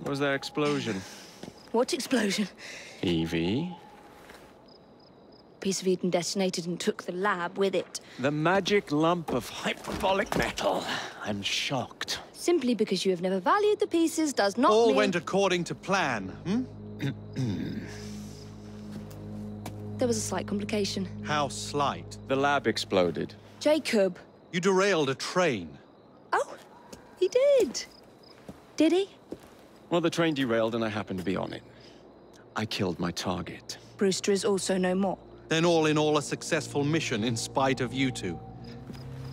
What was that explosion? What explosion? Evie? Piece of Eden detonated and took the lab with it. The magic lump of hyperbolic metal. I'm shocked. Simply because you have never valued the pieces does not All mean... went according to plan, There was a slight complication. How slight? The lab exploded. Jacob. You derailed a train. Oh, he did. Did he? Well, the train derailed and I happened to be on it. I killed my target. Brewster is also no more. Then all in all a successful mission in spite of you two.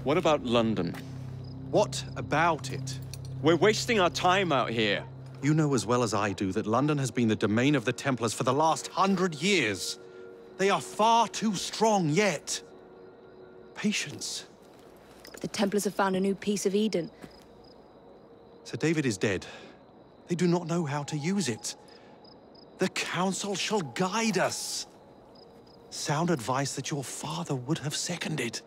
What about London? What about it? We're wasting our time out here. You know as well as I do that London has been the domain of the Templars for the last 100 years. They are far too strong yet. Patience. But the Templars have found a new piece of Eden. Sir David is dead. They do not know how to use it. The Council shall guide us. Sound advice that your father would have seconded.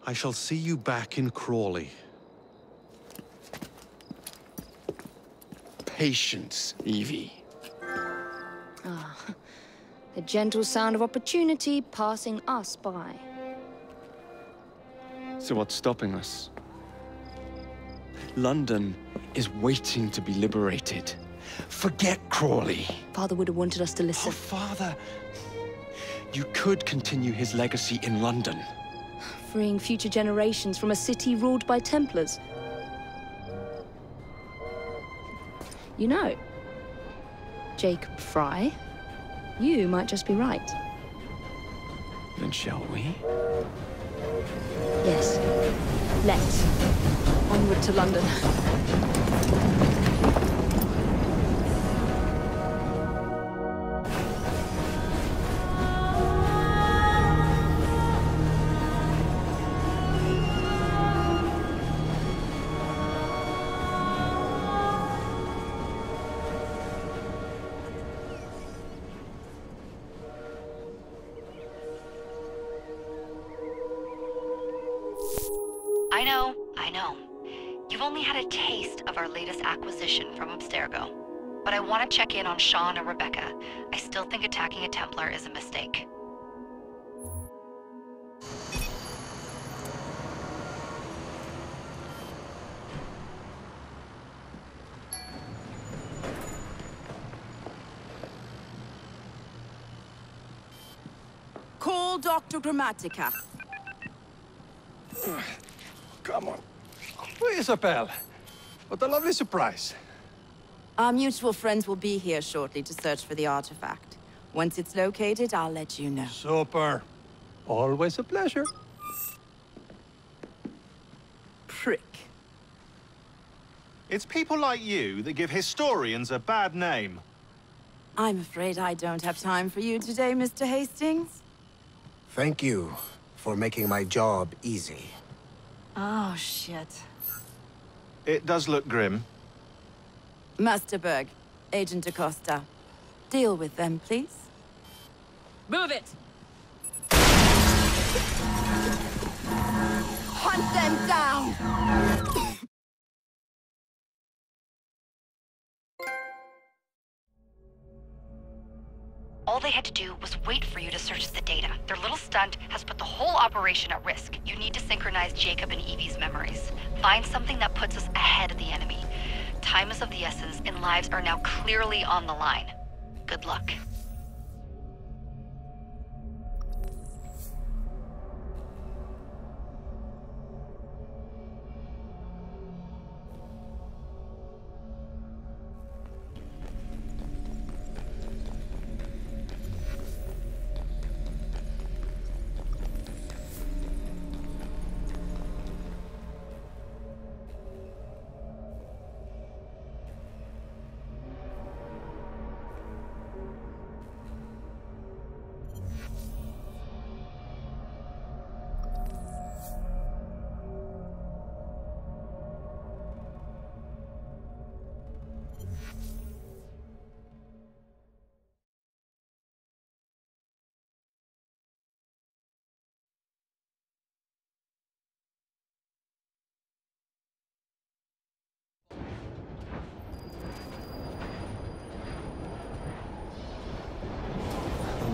I shall see you back in Crawley. Patience, Evie. Ah, the gentle sound of opportunity passing us by. So what's stopping us? London is waiting to be liberated. Forget Crawley. Father would have wanted us to listen. Oh, Father. You could continue his legacy in London. Freeing future generations from a city ruled by Templars. You know, Jacob Fry, you might just be right. Then shall we? Yes. Let's. Onward to London. I know. You've only had a taste of our latest acquisition from Abstergo. But I want to check in on Sean and Rebecca. I still think attacking a Templar is a mistake. Call Dr. Grammatica. Come on. Isabel. What a lovely surprise. Our mutual friends will be here shortly to search for the artifact. Once it's located, I'll let you know. Super. Always a pleasure. Prick. It's people like you that give historians a bad name. I'm afraid I don't have time for you today, Mr. Hastings. Thank you for making my job easy. Oh, shit. It does look grim. Master Berg, Agent Acosta. Deal with them, please. Move it! Hunt them down! All they had to do was wait for you to search the data. Their little stunt has put the whole operation at risk. You need to synchronize Jacob and Evie's memories. Find something that puts us ahead of the enemy. Time is of the essence, and lives are now clearly on the line. Good luck.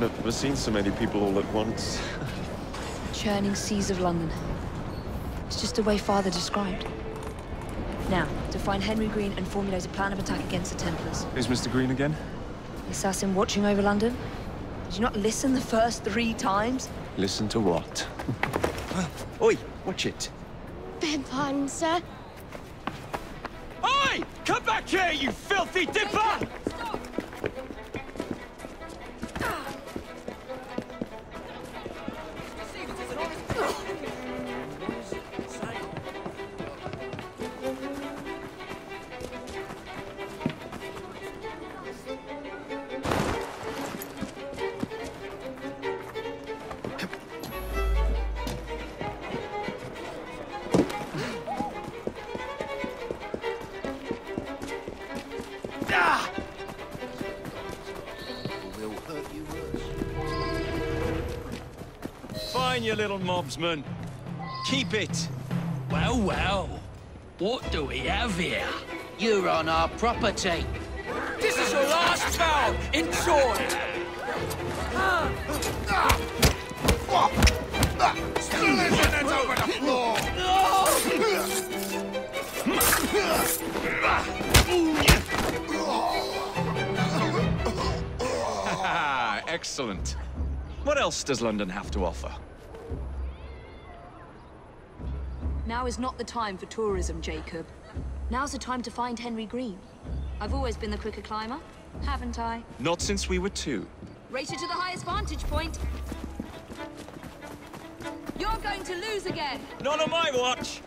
I've never seen so many people all at once. Churning seas of London. It's just the way Father described. Now, to find Henry Green and formulate a plan of attack against the Templars. Who's Mr. Green again? The assassin watching over London? Did you not listen the first 3 times? Listen to what? Oi, watch it. Beg pardon, sir. Oi! Come back here, you filthy dipper! Fine, you little mobsman. Keep it. Well, well. What do we have here? You're on our property. This is your last bout. Enjoy. Listen, it's over the floor. Excellent. What else does London have to offer? Now is not the time for tourism, Jacob. Now's the time to find Henry Green. I've always been the quicker climber, haven't I? Not since we were 2. Race you to the highest vantage point. You're going to lose again. Not on my watch.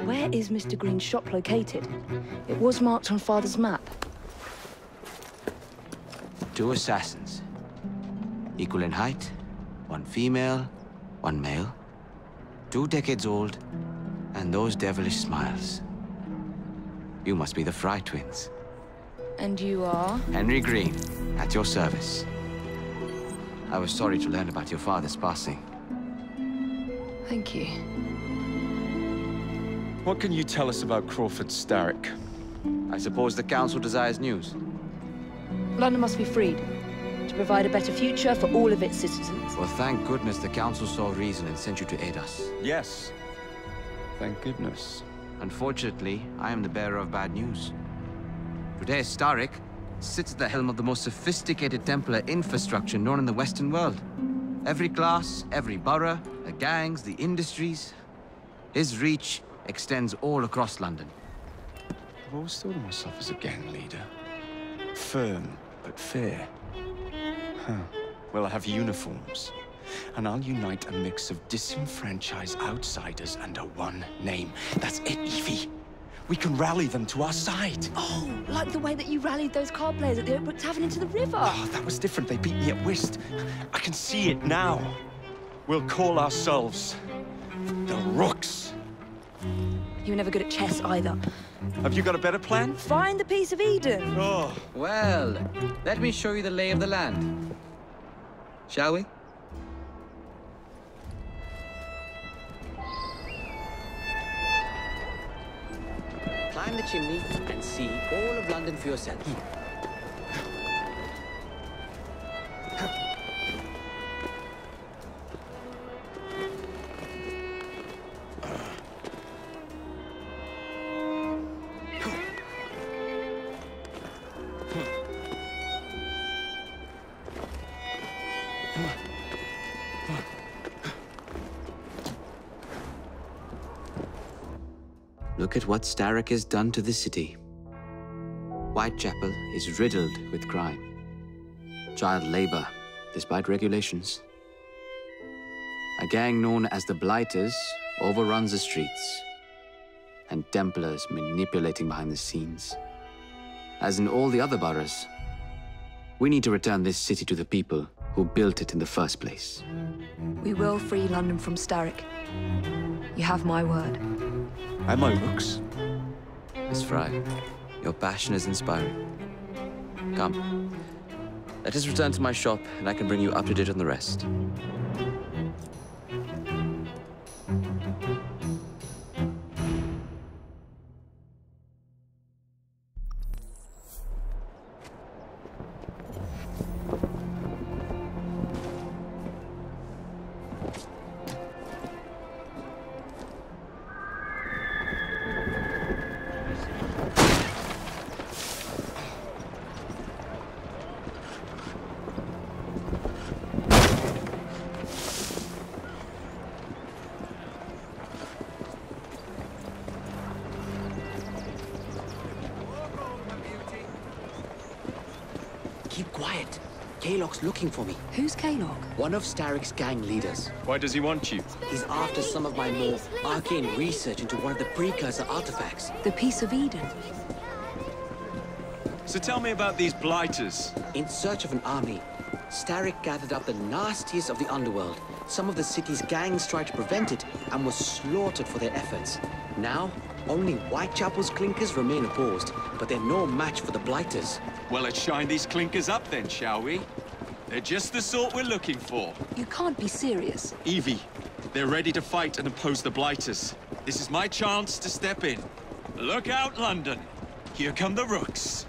Where is Mr. Green's shop located? It was marked on Father's map. 2 assassins. Equal in height. 1 female, 1 male. 2 decades old. And those devilish smiles. You must be the Fry twins. And you are? Henry Green, at your service. I was sorry to learn about your father's passing. Thank you. What can you tell us about Crawford Starrick? I suppose the Council desires news. London must be freed, to provide a better future for all of its citizens. Well, thank goodness the Council saw reason and sent you to aid us. Yes. Thank goodness. Unfortunately, I am the bearer of bad news. Today, Starrick sits at the helm of the most sophisticated Templar infrastructure known in the Western world. Every class, every borough, the gangs, the industries. His reach extends all across London. I've always thought of myself as a gang leader. Firm, but fair. Huh. Well, I have uniforms. And I'll unite a mix of disenfranchised outsiders under one name. That's it, Evie. We can rally them to our side. Oh, like the way that you rallied those card players at the Oakbrook Tavern into the river. Oh, that was different. They beat me at whist. I can see it now. We'll call ourselves the Rooks. You were never good at chess either. Have you got a better plan? Find the piece of Eden. Oh. Well, let me show you the lay of the land. Shall we? Climb the chimney and see all of London for yourself. Look at what Starrick has done to the city. Whitechapel is riddled with crime. Child labor, despite regulations. A gang known as the Blighters overruns the streets, and Templars manipulating behind the scenes. As in all the other boroughs, we need to return this city to the people who built it in the first place. We will free London from Starrick. You have my word. And my looks. Miss Fry, your passion is inspiring. Come. Let us return to my shop, and I can bring you up to date on the rest. Keep quiet. Kalok's looking for me. Who's Kalok? One of Starrick's gang leaders. Why does he want you? He's after some of my more arcane research into one of the precursor artifacts. The Piece of Eden. So tell me about these blighters. In search of an army, Starrick gathered up the nastiest of the underworld. Some of the city's gangs tried to prevent it and were slaughtered for their efforts. Now, only Whitechapel's clinkers remain opposed, but they're no match for the blighters. Well, let's shine these clinkers up then, shall we? They're just the sort we're looking for. You can't be serious. Evie, they're ready to fight and oppose the blighters. This is my chance to step in. Look out, London. Here come the rooks.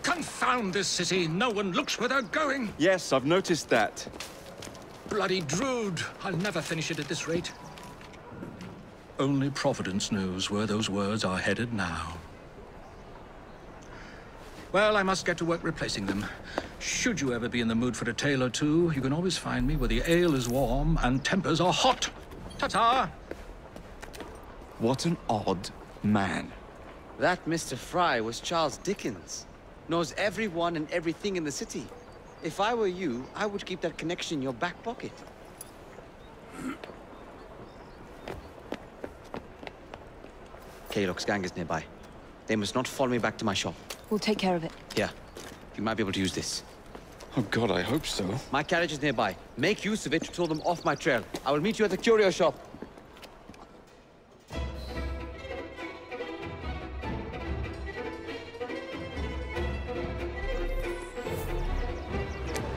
Confound this city. No one looks where they're going. Yes, I've noticed that. Bloody Drood. I'll never finish it at this rate. Only Providence knows where those words are headed now. Well, I must get to work replacing them. Should you ever be in the mood for a tale or two, you can always find me where the ale is warm and tempers are hot. Ta-ta! What an odd man. That Mr. Fry was Charles Dickens. Knows everyone and everything in the city. If I were you, I would keep that connection in your back pocket. Kalok's gang is nearby. They must not follow me back to my shop. We'll take care of it. Here, you might be able to use this. Oh God, I hope so. My carriage is nearby. Make use of it to throw them off my trail. I will meet you at the curio shop.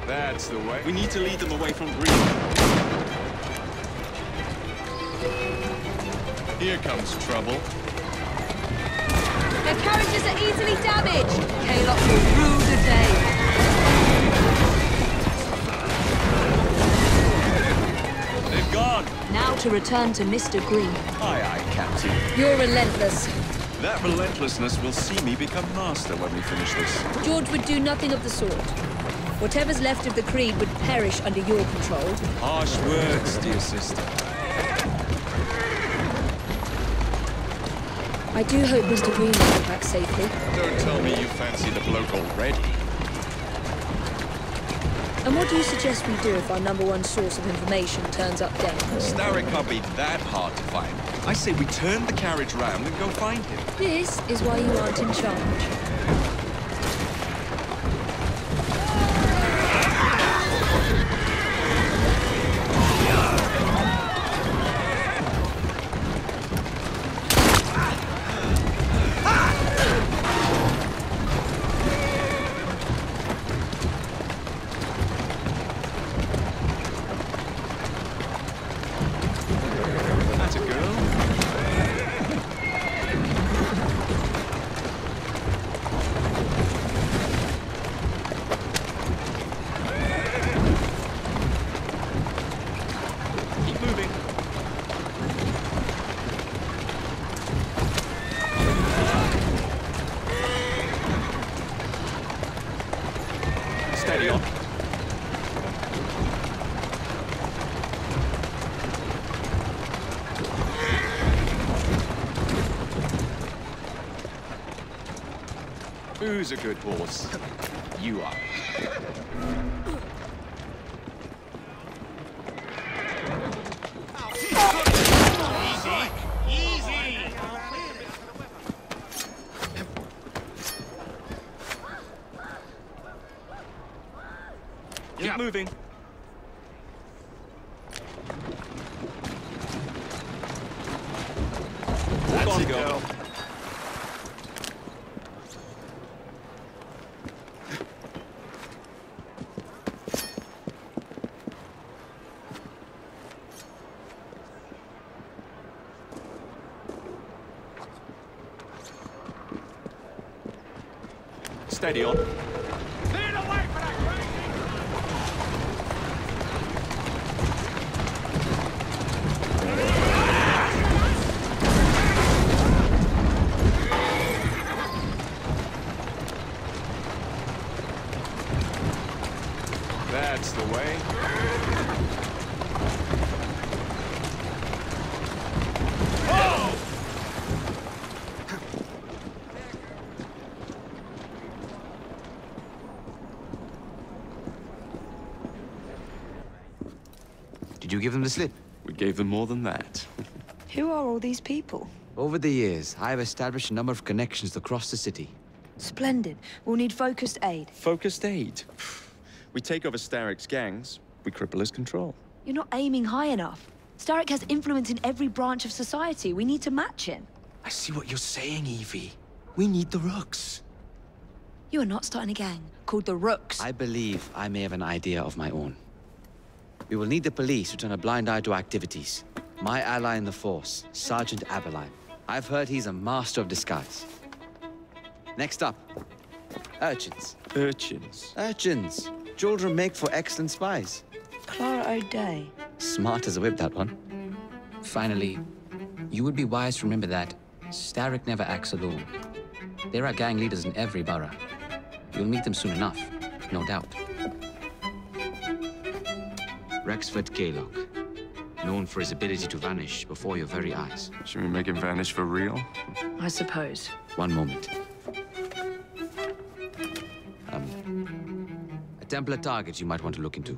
That's the way. We need to lead them away from Green. Here comes trouble. Their carriages are easily damaged. Kalok will rue the day. They've gone. Now to return to Mr. Green. Aye, aye, Captain. You're relentless. That relentlessness will see me become master when we finish this. George would do nothing of the sort. Whatever's left of the Creed would perish under your control. Harsh words, dear sister. I do hope Mr. Green will get back safely. Don't tell me you fancy the bloke already. And what do you suggest we do if our #1 source of information turns up dead? Starrick can't be that hard to find. I say we turn the carriage round and go find him. This is why you aren't in charge. Steady on. Who's a good horse? You are. moving. That's it, girl. Steady on. That's the way. Oh! Did you give them the slip? We gave them more than that. Who are all these people? Over the years, I have established a number of connections across the city. Splendid. We'll need focused aid. Focused aid. We take over Starrick's gangs, we cripple his control. You're not aiming high enough. Starrick has influence in every branch of society. We need to match him. I see what you're saying, Evie. We need the Rooks. You are not starting a gang called the Rooks. I believe I may have an idea of my own. We will need the police to turn a blind eye to activities. My ally in the force, Sergeant Aberline. I've heard he's a master of disguise. Next up, urchins. Urchins? Urchins. Children make for excellent spies. Clara O'Day. Smart as a whip, that one. Finally, you would be wise to remember that Starrick never acts alone. There are gang leaders in every borough. You'll meet them soon enough, no doubt. Rexford Kaylock, known for his ability to vanish before your very eyes. Should we make him vanish for real? I suppose. One moment. A Templar target you might want to look into.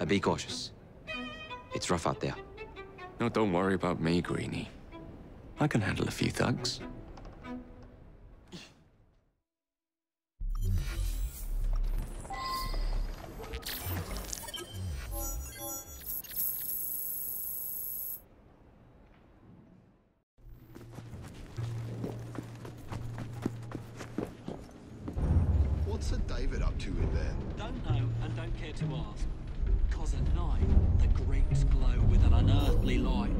Be cautious. It's rough out there. No, don't worry about me, Greenie. I can handle a few thugs. What's Sir David up to in there? Don't know and don't care to ask. Because at night, the Greeks glow with an unearthly light,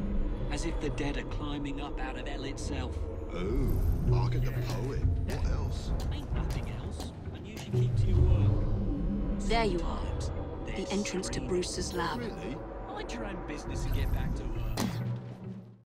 as if the dead are climbing up out of hell itself. Oh, Ark the poet. What else? Ain't nothing else, and you should keep to your work. There you are. The entrance to Brewster's lab. Really? Mind your own business and get back to work.